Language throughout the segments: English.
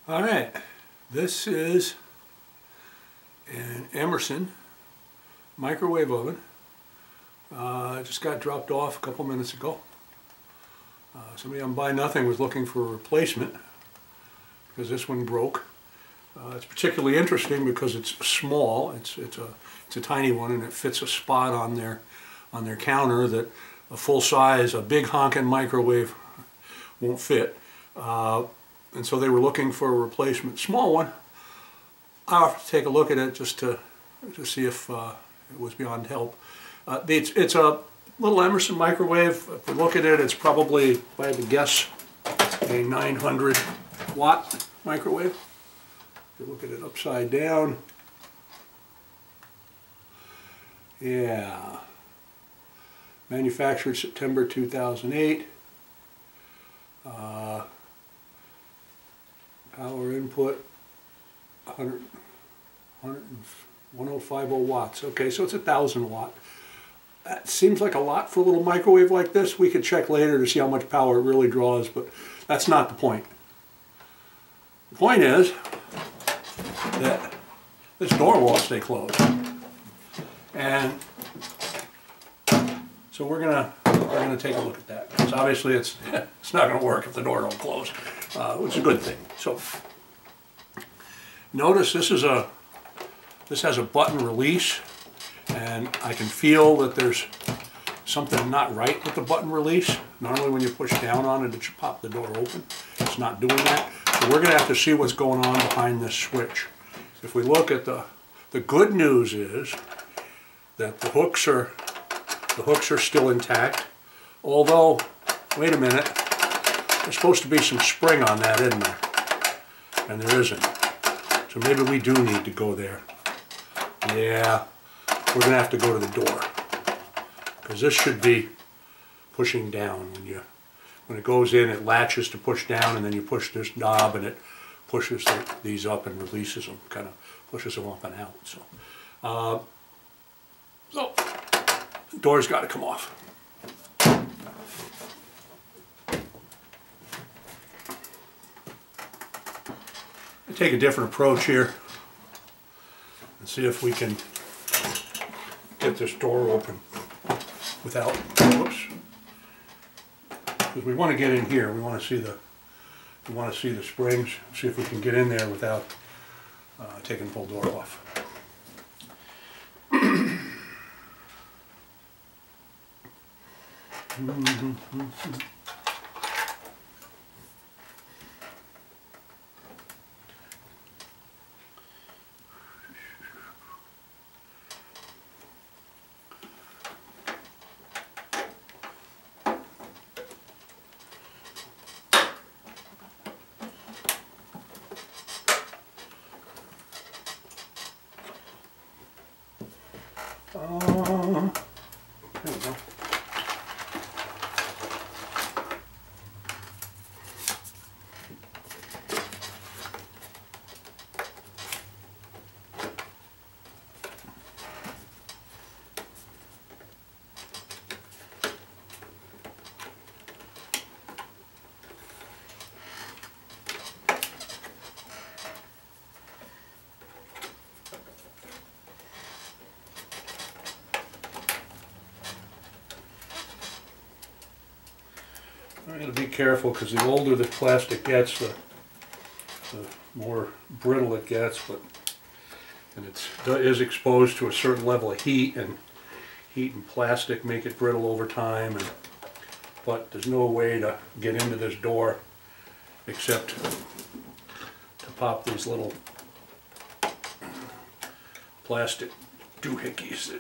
All right, this is an Emerson microwave oven. It just got dropped off a couple minutes ago. Somebody on Buy Nothing was looking for a replacement because this one broke. It's particularly interesting because it's small. It's a tiny one, and it fits a spot on their counter that a full size, a big honking microwave won't fit. And so they were looking for a replacement small one. I offered to take a look at it just to see if it was beyond help. It's a little Emerson microwave. If we look at it, it's probably, if I had to guess, a 900 watt microwave. If you look at it upside down, yeah, manufactured September 2008. Power input 1050 watts. Okay, so it's 1,000 watt. That seems like a lot for a little microwave like this. We could check later to see how much power it really draws, but that's not the point. The point is that this door won't stay closed. And so we're gonna take a look at that, because obviously it's not gonna work if the door don't close, which is a good thing. So notice this has a button release, and I can feel that there's something not right with the button release. Normally when you push down on it, it should pop the door open. It's not doing that. So we're gonna have to see what's going on behind this switch. If we look at the good news is that the hooks are still intact. Although, wait a minute, there's supposed to be some spring on that, isn't there? And there isn't. So maybe we do need to go there. Yeah, we're going to have to go to the door, because this should be pushing down. When it goes in, it latches to push down, and then you push this knob and it pushes these up and releases them, kind of pushes them up and out. So the door's got to come off. I take a different approach here and see if we can get this door open without, whoops, because we want to get in here. We want to see the springs. See if we can get in there without taking the whole door off. There we go. I'm going to be careful, because the older the plastic gets, the more brittle it gets, and it is exposed to a certain level of heat, and plastic make it brittle over time. But there's no way to get into this door except to pop these little plastic doohickeys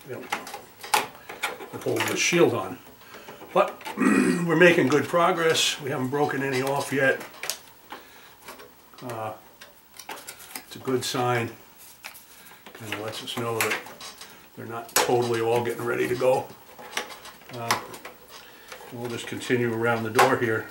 that hold the shield on. But we're making good progress. We haven't broken any off yet. It's a good sign. Kind of lets us know that they're not totally all getting ready to go. We'll just continue around the door here.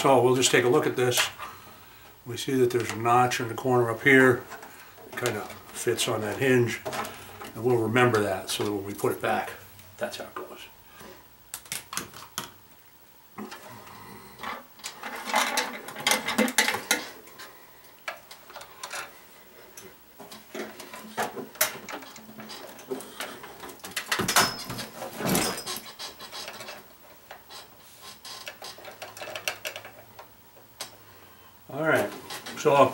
So we'll just take a look at this. We see that there's a notch in the corner up here. It kind of fits on that hinge. And we'll remember that so that when we put it back, that's how it goes. Alright, so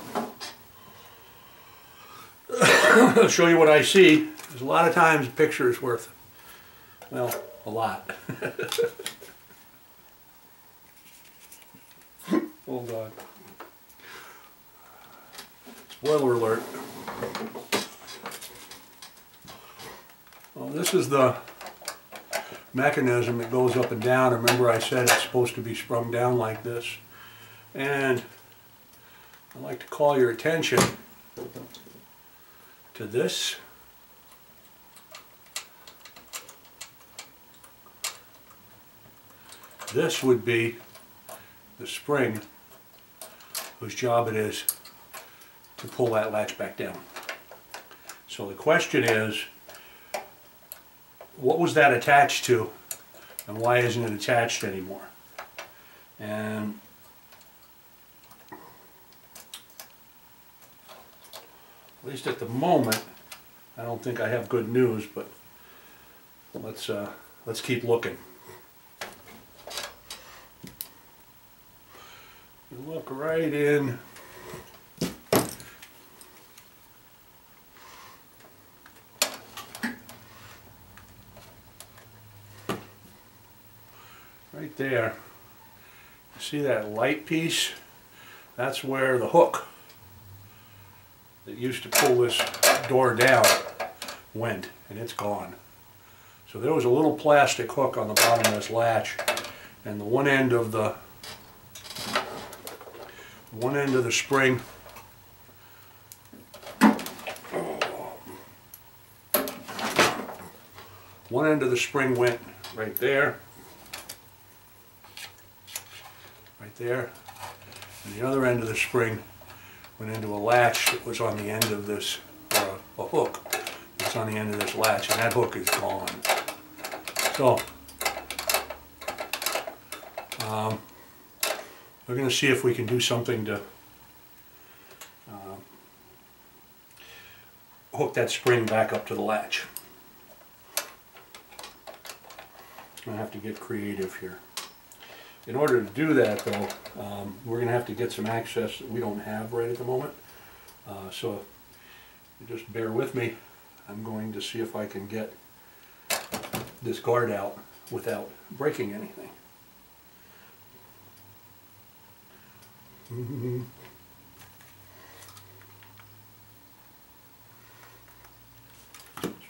I'll show you what I see. There's a lot of times a picture is worth, well, a lot. Hold on. Spoiler alert. Well, this is the mechanism that goes up and down. Remember I said it's supposed to be sprung down like this. And I'd like to call your attention to this. This would be the spring whose job it is to pull that latch back down. So the question is, what was that attached to and why isn't it attached anymore? And at least at the moment, I don't think I have good news, but let's keep looking. You look right in. Right there. You see that light piece? That's where the hook that used to pull this door down went, and it's gone. So there was a little plastic hook on the bottom of this latch, and the one end of the spring went right there, and the other end of the spring went into a latch that was on the end of this, a hook that's on the end of this latch, and that hook is gone. So, we're going to see if we can do something to hook that spring back up to the latch. I'm going to have to get creative here. In order to do that, though, we're going to have to get some access that we don't have right at the moment. So you just bear with me. I'm going to see if I can get this guard out without breaking anything. So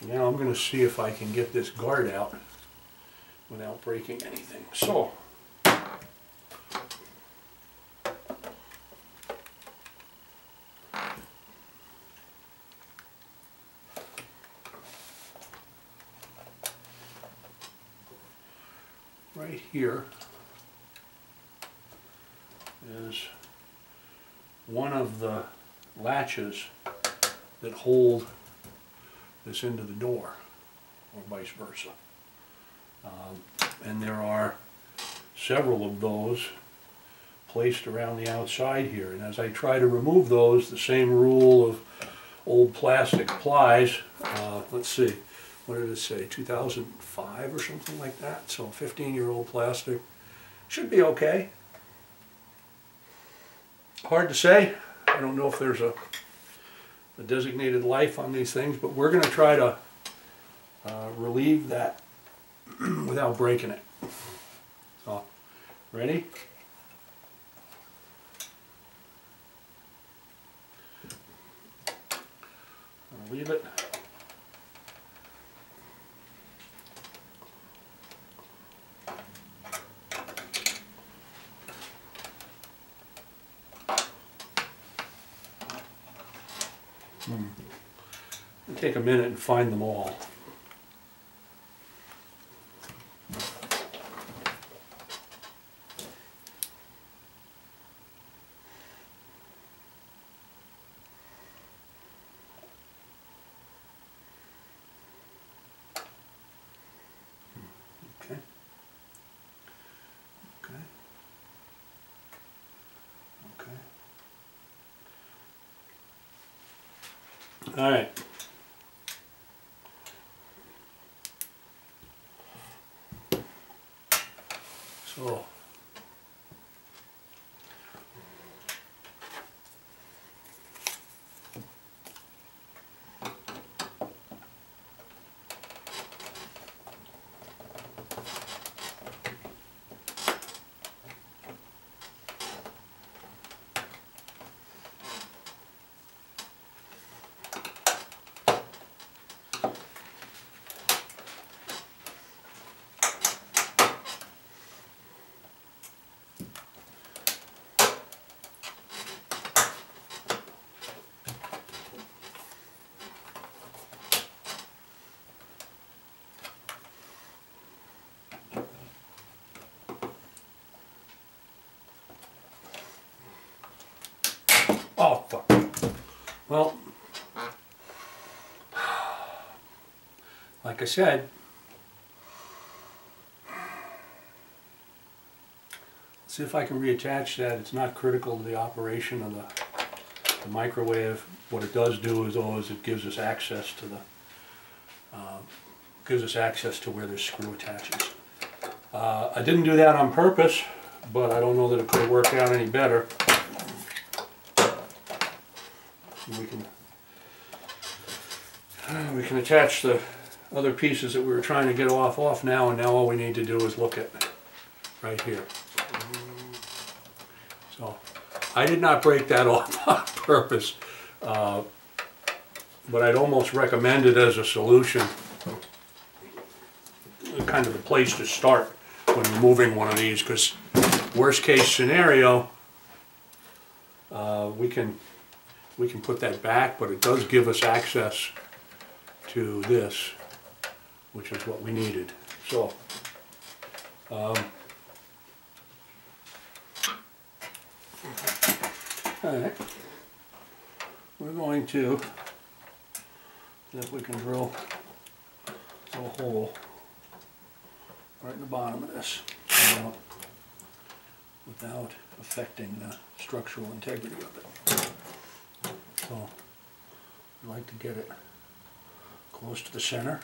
now I'm going to see if I can get this guard out without breaking anything. So right here is one of the latches that hold this into the door, or vice versa. And there are several of those placed around the outside here. And as I try to remove those, the same rule of old plastic applies. Let's see, what did it say, 2005 or something like that? So 15-year-old plastic should be okay. Hard to say. I don't know if there's a designated life on these things, but we're going to try to relieve that without breaking it. So, ready? I'll leave it. It'll take a minute and find them all. All right. So oh, fuck. Well, like I said, see if I can reattach that. It's not critical to the operation of the microwave. What it does do is always it gives us access to the where this screw attaches. I didn't do that on purpose, but I don't know that it could have worked out any better. We can attach the other pieces that we were trying to get off now, and now all we need to do is look at right here. So I did not break that off on purpose, but I'd almost recommend it as a solution, kind of the place to start when removing one of these, because worst case scenario, we can put that back, but it does give us access to this, which is what we needed. So all right, we're going to see if we can drill a hole right in the bottom of this without affecting the structural integrity of it. So we like to get it close to the center.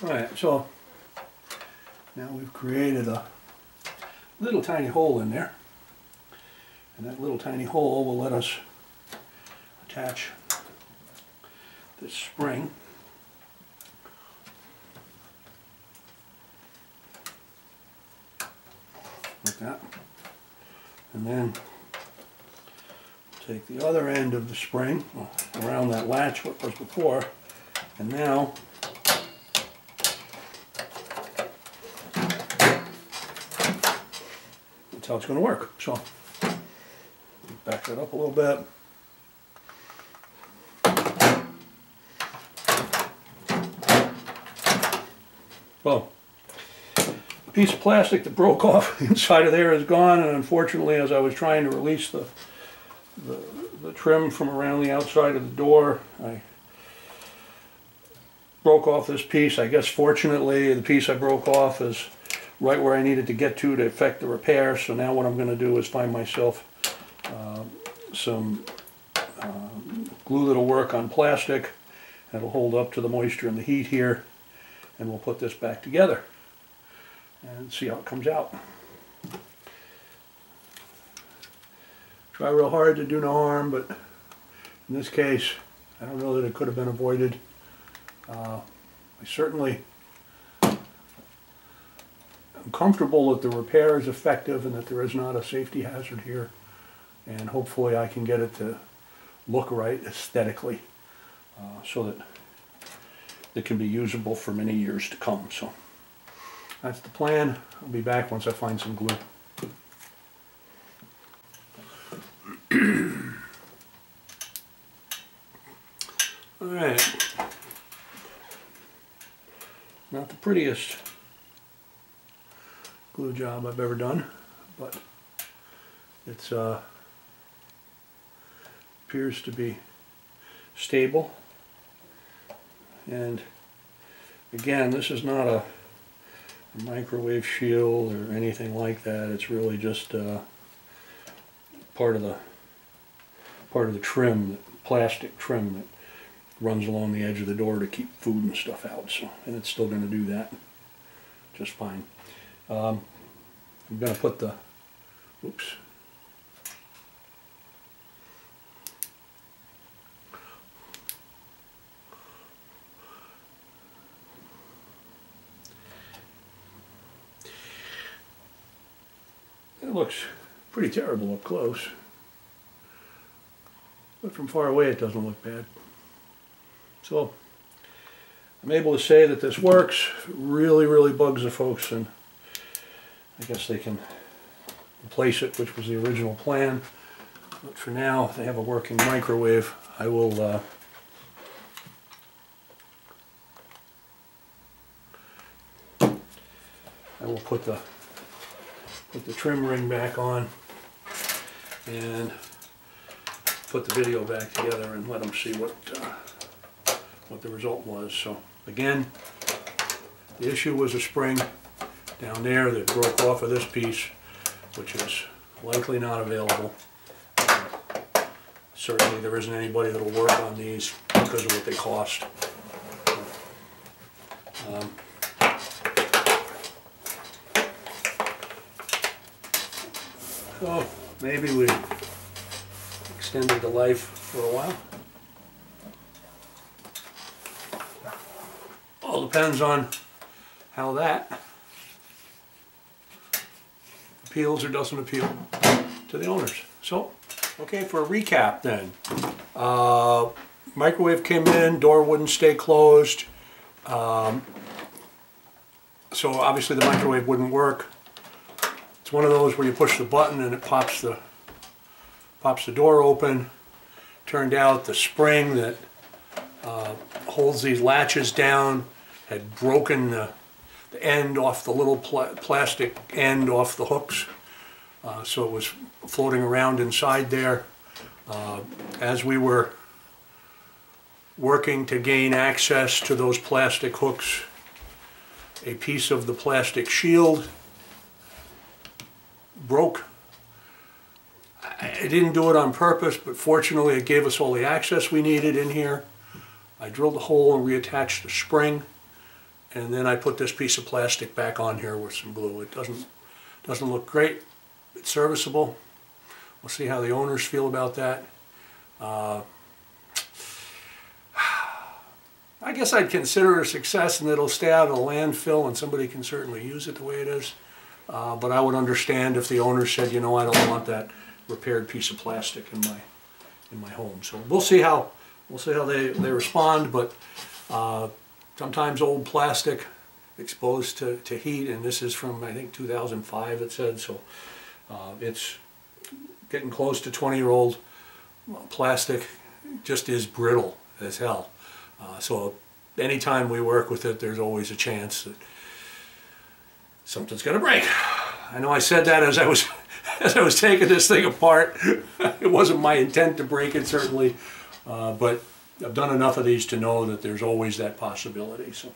Alright, so now we've created a little tiny hole in there, and that little tiny hole will let us attach this spring like that, and then take the other end of the spring around that latch what was before, and now that's how it's going to work. So back that up a little bit. Well, the piece of plastic that broke off inside of there is gone, and unfortunately, as I was trying to release the trim from around the outside of the door, I broke off this piece. I guess fortunately the piece I broke off is right where I needed to get to effect the repair. So now what I'm going to do is find myself some glue that'll work on plastic, that'll hold up to the moisture and the heat here, and we'll put this back together and see how it comes out. Try real hard to do no harm, but in this case I don't know that it could have been avoided. I certainly am comfortable that the repair is effective and that there is not a safety hazard here, and hopefully I can get it to look right aesthetically, so that that can be usable for many years to come. So that's the plan. I'll be back once I find some glue. All right. Not the prettiest glue job I've ever done, but it's appears to be stable. And again, this is not a microwave shield or anything like that. It's really just part of the trim, plastic trim that runs along the edge of the door to keep food and stuff out. So, and it's still going to do that just fine. I'm going to put the, oops. It looks pretty terrible up close, but from far away it doesn't look bad. So I'm able to say that this works. It really bugs the folks, and I guess they can replace it, which was the original plan. But for now, if they have a working microwave, I will put the trim ring back on and put the video back together and let them see what the result was. So again, the issue was a spring down there that broke off of this piece, which is likely not available. Certainly there isn't anybody that will work on these because of what they cost. So maybe we extended the life for a while. All depends on how that appeals or doesn't appeal to the owners. So, okay, for a recap then. Microwave came in, door wouldn't stay closed. So obviously the microwave wouldn't work. It's one of those where you push the button and it pops the door open. Turned out the spring that holds these latches down had broken the end off the little plastic end off the hooks. So it was floating around inside there. As we were working to gain access to those plastic hooks, a piece of the plastic shield broke. I didn't do it on purpose, but fortunately it gave us all the access we needed in here. I drilled a hole and reattached the spring, and then I put this piece of plastic back on here with some glue. It doesn't look great. It's serviceable. We'll see how the owners feel about that. I guess I'd consider it a success, and it'll stay out of the landfill and somebody can certainly use it the way it is. But I would understand if the owner said, you know, I don't want that repaired piece of plastic in my home. So we'll see how they respond. But sometimes old plastic exposed to heat, and this is from I think 2005 it said, so it's getting close to 20-year-old plastic. Just is brittle as hell. So anytime we work with it, there's always a chance that something's going to break. I know I said that as I was taking this thing apart. It wasn't my intent to break it, certainly, but I've done enough of these to know that there's always that possibility. So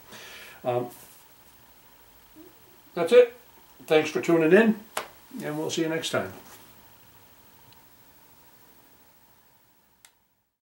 that's it. Thanks for tuning in, and we'll see you next time.